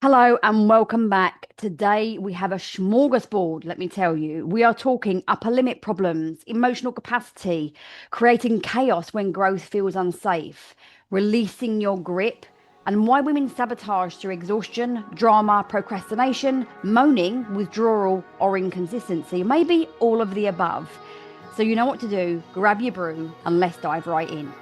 Hello and welcome back. Today we have a smorgasbord, let me tell you. We are talking upper limit problems, emotional capacity, creating chaos when growth feels unsafe, releasing your grip, and why women sabotage through exhaustion, drama, procrastination, moaning, withdrawal, or inconsistency. Maybe all of the above. So you know what to do. Grab your brew and let's dive right in.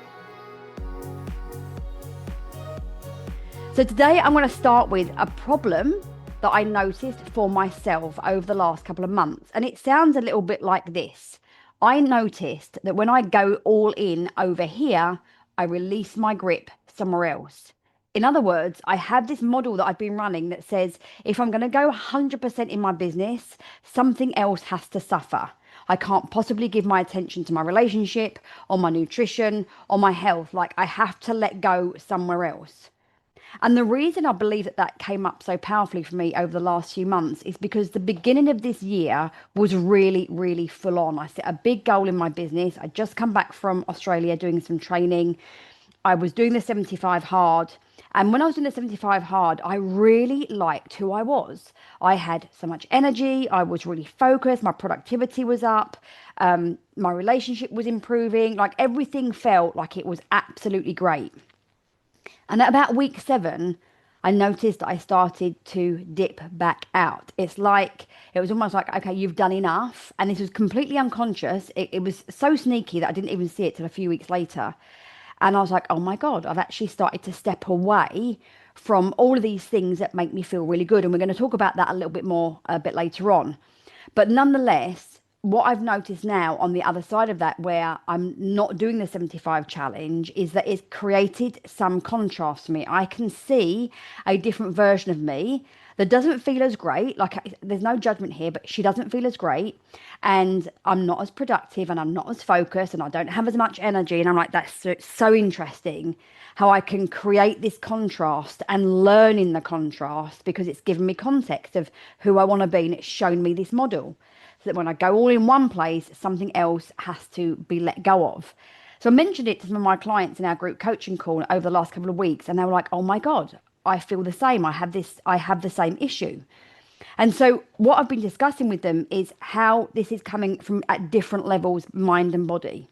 So today I'm going to start with a problem that I noticed for myself over the last couple of months. And it sounds a little bit like this. I noticed that when I go all in over here, I release my grip somewhere else. In other words, I have this model that I've been running that says if I'm going to go 100% in my business, something else has to suffer. I can't possibly give my attention to my relationship or my nutrition or my health. Like I have to let go somewhere else. And the reason I believe that that came up so powerfully for me over the last few months is because the beginning of this year was really, really full on. I set a big goal in my business. I'd just come back from Australia doing some training. I was doing the 75 hard. And when I was doing the 75 hard, I really liked who I was. I had so much energy. I was really focused. My productivity was up. My relationship was improving. Like everything felt like it was absolutely great. And at about week 7, I noticed that I started to dip back out. It's like, it was almost like, okay, you've done enough. And this was completely unconscious. It was so sneaky that I didn't even see it till a few weeks later. And I was like, oh my God, I've actually started to step away from all of these things that make me feel really good. And we're going to talk about that a little bit more a bit later on. But nonetheless, what I've noticed now on the other side of that, where I'm not doing the 75 challenge, is that it's created some contrast for me. I can see a different version of me that doesn't feel as great. There's no judgment here, but she doesn't feel as great. And I'm not as productive and I'm not as focused and I don't have as much energy. And I'm like, that's so interesting how I can create this contrast and learn in the contrast because it's given me context of who I want to be and it's shown me this model. So that when I go all in one place, something else has to be let go of. So I mentioned it to some of my clients in our group coaching call over the last couple of weeks, and they were like, "Oh my God, I feel the same. I have the same issue." And so what I've been discussing with them is how this is coming from at different levels, mind and body.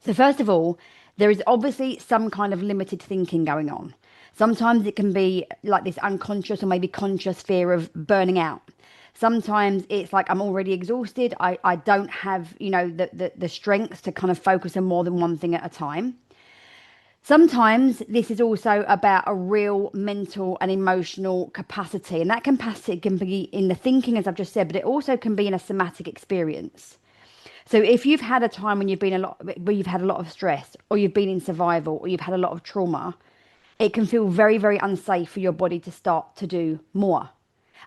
So first of all, there is obviously some kind of limited thinking going on. Sometimes it can be like this unconscious or maybe conscious fear of burning out. Sometimes it's like I'm already exhausted. I don't have, the strength to kind of focus on more than one thing at a time. Sometimes this is also about a real mental and emotional capacity. And that capacity can be in the thinking, as I've just said, but it also can be in a somatic experience. So if you've had a time when where you've had a lot of stress, or you've been in survival, or you've had a lot of trauma, it can feel very, very unsafe for your body to start to do more.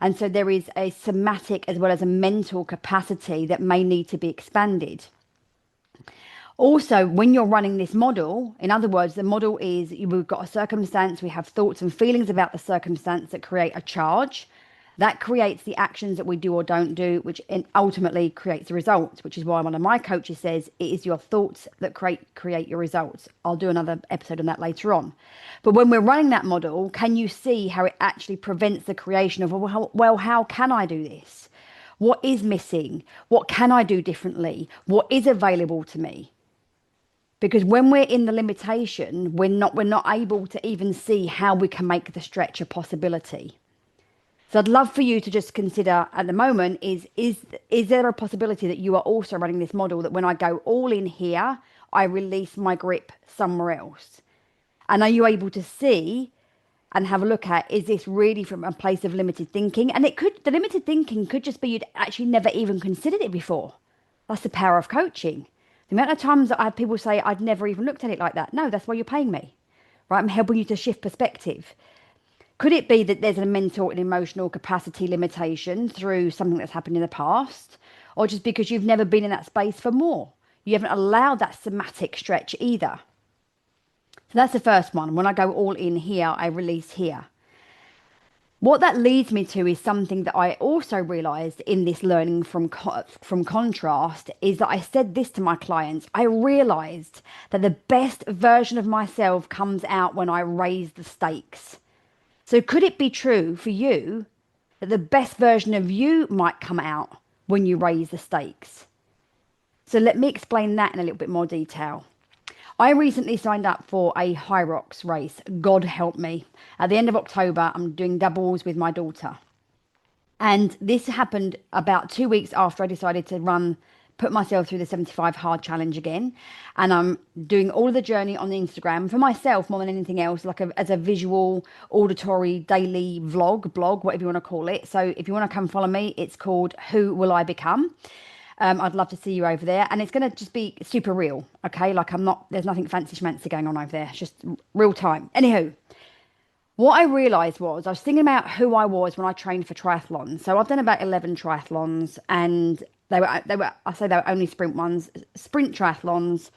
And so there is a somatic as well as a mental capacity that may need to be expanded. Also, when you're running this model, in other words, the model is we've got a circumstance, we have thoughts and feelings about the circumstance that create a charge. That creates the actions that we do or don't do, which ultimately creates the results, which is why one of my coaches says it is your thoughts that create your results. I'll do another episode on that later on. But when we're running that model, can you see how it actually prevents the creation of, well, how can I do this? What is missing? What can I do differently? What is available to me? Because when we're in the limitation, we're not able to even see how we can make the stretch a possibility. So I'd love for you to just consider at the moment is there a possibility that you are also running this model that when I go all in here, I release my grip somewhere else? And are you able to see and have a look at, is this really from a place of limited thinking? And the limited thinking could just be you'd actually never even considered it before. That's the power of coaching. The amount of times that I have people say, I'd never even looked at it like that. No, that's why you're paying me, right? I'm helping you to shift perspective. Could it be that there's a mental and emotional capacity limitation through something that's happened in the past? Or just because you've never been in that space for more? You haven't allowed that somatic stretch either. So that's the first one. When I go all in here, I release here. What that leads me to is something that I also realized in this learning from contrast is that I said this to my clients. I realized that the best version of myself comes out when I raise the stakes. So could it be true for you that the best version of you might come out when you raise the stakes? So let me explain that in a little bit more detail. I recently signed up for a high rocks race. God help me. At the end of October, I'm doing doubles with my daughter. And this happened about 2 weeks after I decided to put myself through the 75 hard challenge again. And I'm doing all of the journey on the Instagram for myself more than anything else, like as a visual, auditory, daily vlog, blog, whatever you want to call it. So if you want to come follow me, it's called Who Will I Become? I'd love to see you over there. And it's going to just be super real, okay? Like there's nothing fancy schmancy going on over there. It's just real time. Anywho, what I realised was I was thinking about who I was when I trained for triathlons. So I've done about 11 triathlons, and I say they were only sprint ones, sprint triathlons,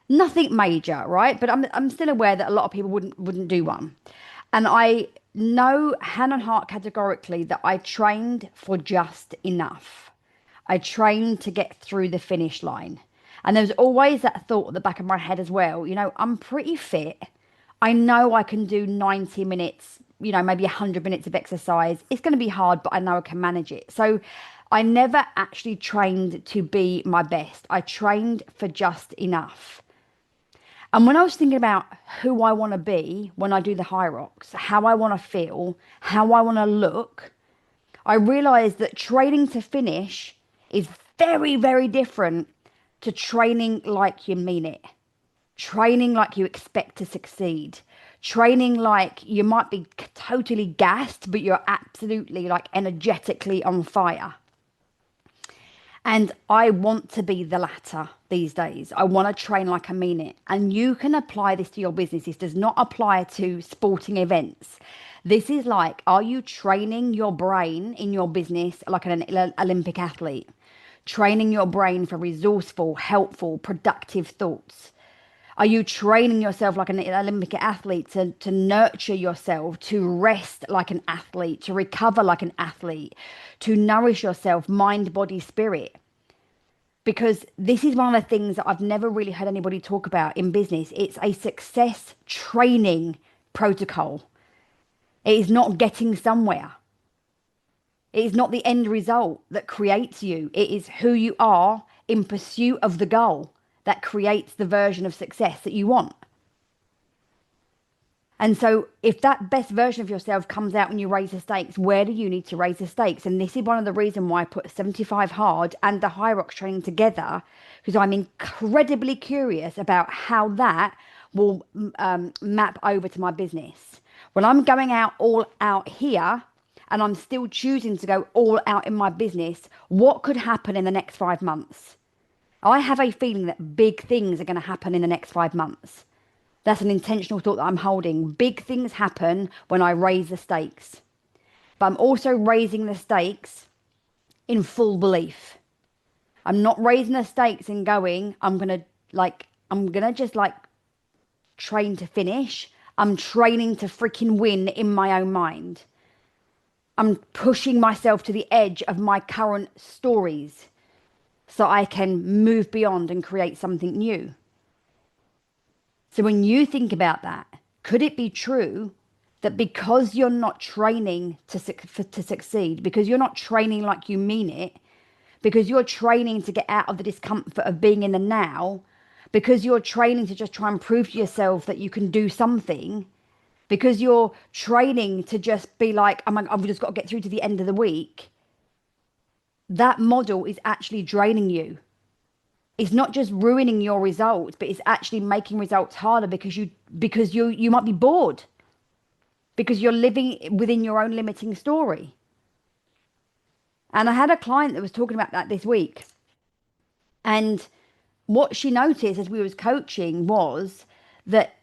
nothing major, right? But I'm still aware that a lot of people wouldn't do one. And I know hand on heart categorically that I trained for just enough. I trained to get through the finish line. And there was always that thought at the back of my head as well, I'm pretty fit. I know I can do 90 minutes, maybe 100 minutes of exercise. It's going to be hard, but I know I can manage it. So I never actually trained to be my best. I trained for just enough. And when I was thinking about who I want to be when I do the high rocks, how I want to feel, how I want to look, I realized that training to finish is very, very different to training like you mean it. Training like you expect to succeed. Training like you might be totally gassed, but you're absolutely like energetically on fire. And I want to be the latter these days. I want to train like I mean it. And you can apply this to your business. This does not apply to sporting events. This is like, are you training your brain in your business like an Olympic athlete? Training your brain for resourceful, helpful, productive thoughts? Are you training yourself like an Olympic athlete to nurture yourself, to rest like an athlete, to recover like an athlete, to nourish yourself, mind, body, spirit? Because this is one of the things that I've never really heard anybody talk about in business. It's a success training protocol. It is not getting somewhere. It is not the end result that creates you. It is who you are in pursuit of the goal that creates the version of success that you want. And so if that best version of yourself comes out when you raise the stakes, where do you need to raise the stakes? And this is one of the reasons why I put 75 hard and the high rocks training together, because I'm incredibly curious about how that will map over to my business. When I'm going out all out here and I'm still choosing to go all out in my business, what could happen in the next 5 months? I have a feeling that big things are going to happen in the next 5 months. That's an intentional thought that I'm holding. Big things happen when I raise the stakes. But I'm also raising the stakes in full belief. I'm not raising the stakes and going, I'm going to just train to finish. I'm training to freaking win in my own mind. I'm pushing myself to the edge of my current stories, so I can move beyond and create something new. So when you think about that, could it be true that because you're not training to succeed, because you're not training like you mean it, because you're training to get out of the discomfort of being in the now, because you're training to just try and prove to yourself that you can do something, because you're training to just be like, I've just got to get through to the end of the week, that model is actually draining you. It's not just ruining your results, but it's actually making results harder because you might be bored, because you're living within your own limiting story. And I had a client that was talking about that this week. And what she noticed as we was coaching was that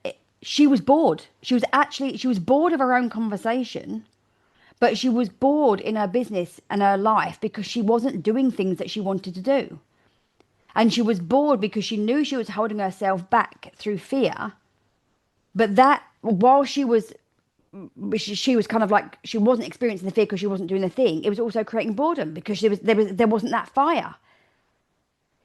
she was bored. She was bored of her own conversation. But she was bored in her business and her life because she wasn't doing things that she wanted to do. And she was bored because she knew she was holding herself back through fear. But that, while she was kind of like, she wasn't experiencing the fear because she wasn't doing the thing, it was also creating boredom because there wasn't that fire.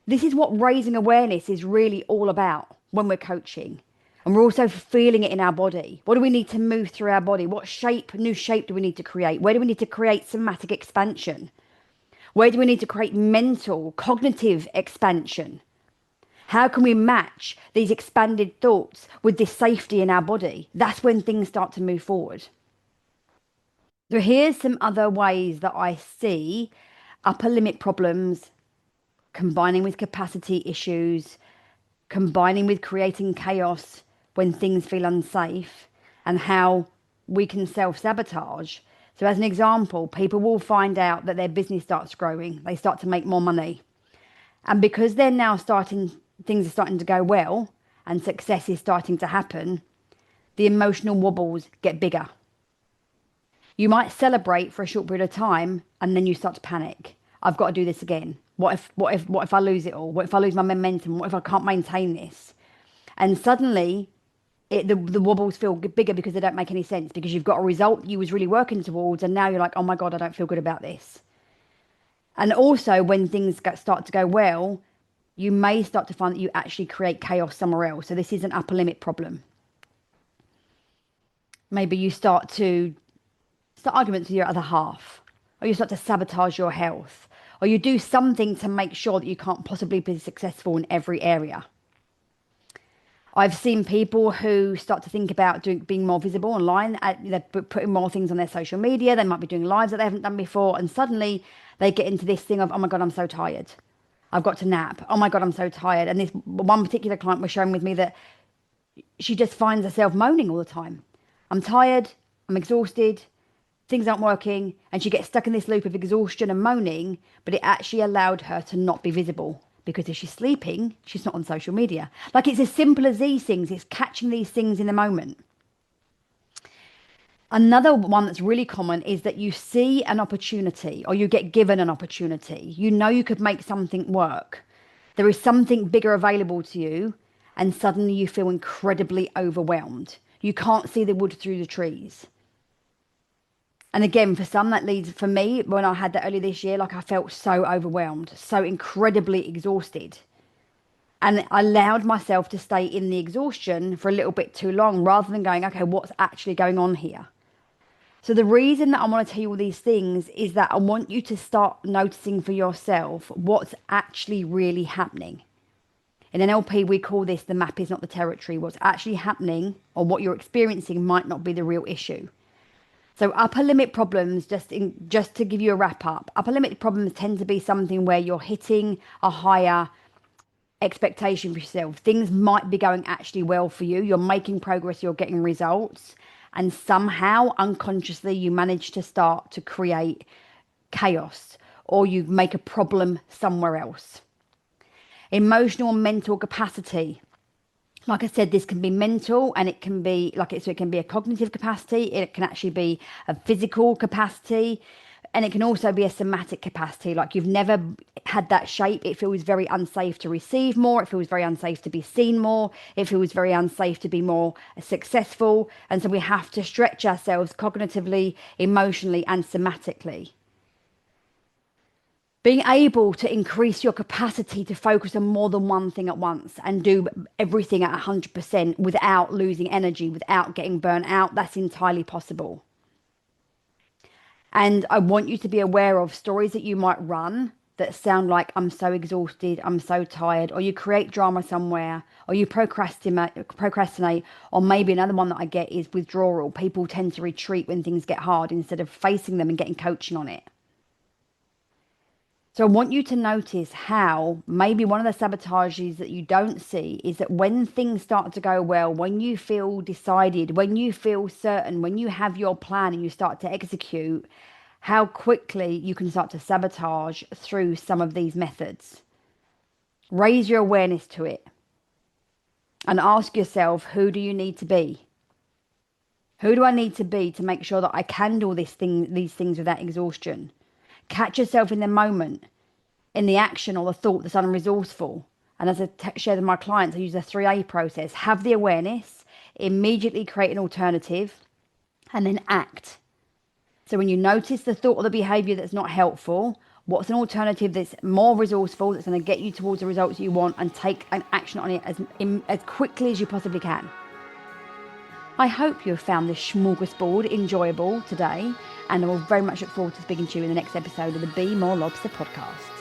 This is what raising awareness is really all about when we're coaching. And we're also feeling it in our body. What do we need to move through our body? What shape, new shape do we need to create? Where do we need to create somatic expansion? Where do we need to create mental, cognitive expansion? How can we match these expanded thoughts with this safety in our body? That's when things start to move forward. So here's some other ways that I see upper limit problems combining with capacity issues, combining with creating chaos when things feel unsafe, and how we can self-sabotage. So as an example, people will find out that their business starts growing. They start to make more money. And because they're now things are starting to go well and success is starting to happen, the emotional wobbles get bigger. You might celebrate for a short period of time and then you start to panic. I've got to do this again. What if I lose it all? What if I lose my momentum? What if I can't maintain this? And suddenly the wobbles feel bigger because they don't make any sense, because you've got a result you was really working towards and now you're like, oh my God, I don't feel good about this. And also when things start to go well, you may start to find that you actually create chaos somewhere else. So this is an upper limit problem. Maybe you start arguments with your other half, or you start to sabotage your health, or you do something to make sure that you can't possibly be successful in every area. I've seen people who start to think about being more visible online. They're putting more things on their social media. They might be doing lives that they haven't done before. And suddenly they get into this thing of, oh my God, I'm so tired. I've got to nap. Oh my God, I'm so tired. And this one particular client was sharing with me that she just finds herself moaning all the time. I'm tired. I'm exhausted. Things aren't working. And she gets stuck in this loop of exhaustion and moaning, but it actually allowed her to not be visible. Because if she's sleeping, she's not on social media. Like, it's as simple as these things. It's catching these things in the moment. Another one that's really common is that you see an opportunity, or you get given an opportunity. You know you could make something work. There is something bigger available to you, and suddenly you feel incredibly overwhelmed. You can't see the wood through the trees. And again, for some, that leads, for me, when I had that earlier this year, like, I felt so overwhelmed, so incredibly exhausted. And I allowed myself to stay in the exhaustion for a little bit too long, rather than going, okay, what's actually going on here? So the reason that I want to tell you all these things is that I want you to start noticing for yourself what's actually really happening. In NLP, we call this the map is not the territory. What's actually happening, or what you're experiencing, might not be the real issue. So upper limit problems, just to give you a wrap up, upper limit problems tend to be something where you're hitting a higher expectation for yourself. Things might be going actually well for you. You're making progress, you're getting results. And somehow, unconsciously, you manage to start to create chaos, or you make a problem somewhere else. Emotional and mental capacity. Like I said, this can be mental, and it can be so it can be a cognitive capacity. It can actually be a physical capacity, and it can also be a somatic capacity. Like, you've never had that shape. It feels very unsafe to receive more. It feels very unsafe to be seen more. It feels very unsafe to be more successful. And so we have to stretch ourselves cognitively, emotionally, and somatically. Being able to increase your capacity to focus on more than one thing at once and do everything at 100% without losing energy, without getting burnt out, that's entirely possible. And I want you to be aware of stories that you might run that sound like, I'm so exhausted, I'm so tired, or you create drama somewhere, or you procrastinate, or maybe another one that I get is withdrawal. People tend to retreat when things get hard instead of facing them and getting coaching on it. So I want you to notice how maybe one of the sabotages that you don't see is that when things start to go well, when you feel decided, when you feel certain, when you have your plan and you start to execute, how quickly you can start to sabotage through some of these methods. Raise your awareness to it and ask yourself, who do you need to be? Who do I need to be to make sure that I can do these things without exhaustion? Catch yourself in the moment, in the action or the thought that's unresourceful. And as I share with my clients, I use the 3A process. Have the awareness, immediately create an alternative, and then act. So when you notice the thought or the behavior that's not helpful, what's an alternative that's more resourceful, that's going to get you towards the results you want, and take an action on it as quickly as you possibly can. I hope you have found this smorgasbord enjoyable today, and I will very much look forward to speaking to you in the next episode of the Be More Lobster podcast.